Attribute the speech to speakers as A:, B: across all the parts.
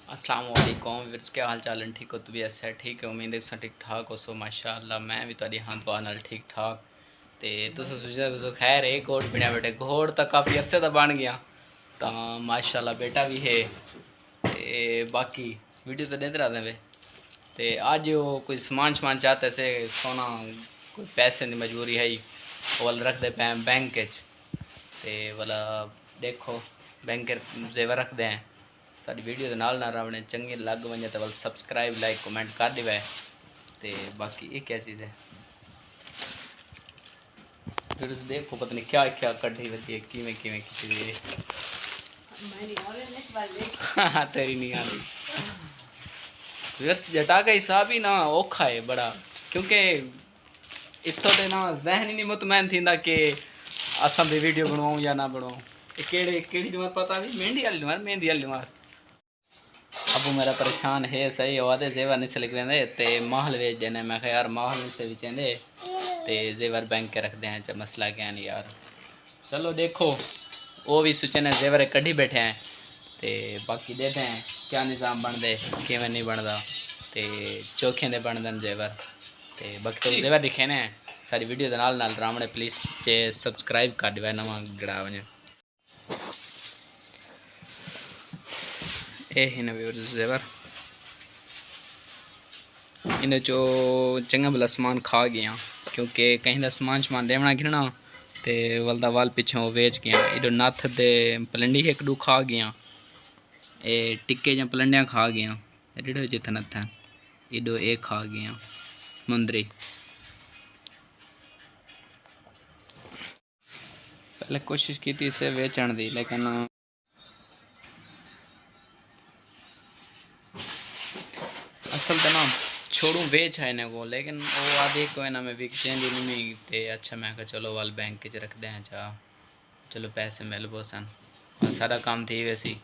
A: अस्सलाम वालेकुम विर्स के हाल चाल ठीक हो तबीयत से ठीक है उम्मीद है ठीक ठाक हो सो माशाअल्लाह मैं भी तुहाडी हां दुआ नाल ठीक ठाक ते तुस सोचदा तुस खैर है घोड़ पिना बेटे घोड़ तो काफ़ी अरसे दा बन गया तो माशाअल्लाह बेटा भी है ते बाकी वीडियो तो देते रहते वे ते अज वो कोई समान चाहते से सोना कोई पैसे की मजबूरी है वल रखते पे बैंक ते वाला देखो बैंक जेवर रखते हैं सारी वीडियो के नाल अपने चंगे लग वजे तो सब्सक्राइब लाइक कमेंट कर दिवे ते बाकी ये क्या चीज़ है फिर देखो पता नहीं क्या क्या कढ़ी होती है किमें किमें की है तेरी नहीं आ रही फिर जटा का हिसाब ही ना औखा है बड़ा क्योंकि इतों तो ना जहन ही नहीं मुतमैन थी कि असा भी वीडियो बनवाऊँ या ना बनवाऊँ केड़ी जमात पता भी मेहंदी वाली जमात मेहंदी वाली जमात अबू मेरा परेशान है सही आते जेवर नहीं से लिख देंगे तो महल वेच देने मैं यार महल नहीं से भी चेंदे तो जेवर बैंक के रखते हैं चाहे मसला क्या नहीं यार चलो देखो वो भी सोचे ने जेवर कढ़ी बैठे हैं तो बाकी देते हैं क्या निज़ाम बनते किमें नहीं बनता तो चोखे दे बन दें जेवर तो बाकी तो जेवर दिखे ने सारी वीडियो के नाल रामने प्लीज़ सब्सक्राइब कर दिवा नवा गड़ा वजे जेवर इन चो चंगा भला समान खा गया क्योंकि कहीं का समान देवना गिरना तो वलदा वाल पिछों वेच गया इडो नथ दे पलंडी एक डू खा गया ए टिक्के या पलंडियाँ खा गया एडो जित नथ है इडो एक खा गया मुंदरी पहले कोशिश की थी इसे वेचण दी लेकिन असल तो ना छोड़ू बेच है इन्हें को लेकिन वो आधे को है ना मैं विक चेंज नहीं ते अच्छा मैं कहा चलो वाल बैंक च रख दें चाह चलो पैसे मिल बो सन सारा काम थी वैसी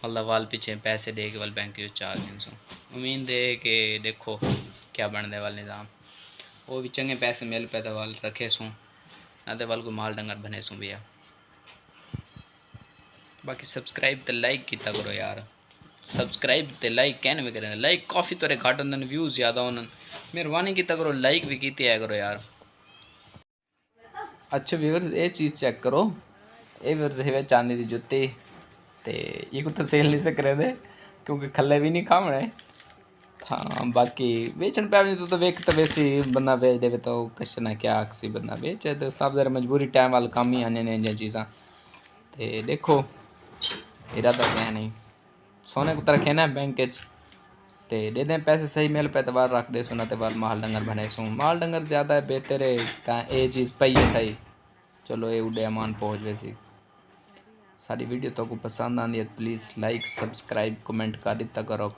A: अल्लाह वाल पीछे पैसे दे के वाल बैंक चाह दिन सो उम्मीद है कि देखो क्या बनने वाल निज़ाम वो भी चंगे पैसे मिल पे तो वाल रखे सूँ ना तो वाल को माल डंगर बने सूँ भैया बाकी सब्सक्राइब तो लाइक किया करो यार सब्सक्राइब ते लाइक कहने में करें लाइक काफ़ी तोरे घट होंगे व्यूज़ ज़्यादा होने मेहरबानी की करो लाइक भी की है करो यार अच्छा व्यूअर्स ये चीज़ चेक करो ये व्यूअर्स है चांदी की जुत्ती ते ये कुछ सेल नहीं से करे दे क्योंकि खले भी नहीं खामने हाँ बाकी बेचन पे तो वेख तो वैसे बंदा बेच दे तो कश ना क्या अक्सी बंदा बेचे तो सब जरा मजबूरी टाइम वाल काम ही आने ने चीज़ा तो देखो इरादा क्या नहीं सोने को रखे ना बैंक ते दे दें पैसे सही मिल पे तो बार रख दे सुना तो बार माल डंगर बने सू माल डंगर ज़्यादा है बेहतर है ये चीज़ पई है थी चलो ये उड़े अमान पहुँच वैसी सारी वीडियो तो को पसंद आती है प्लीज़ लाइक सब्सक्राइब कमेंट कर दिता करो।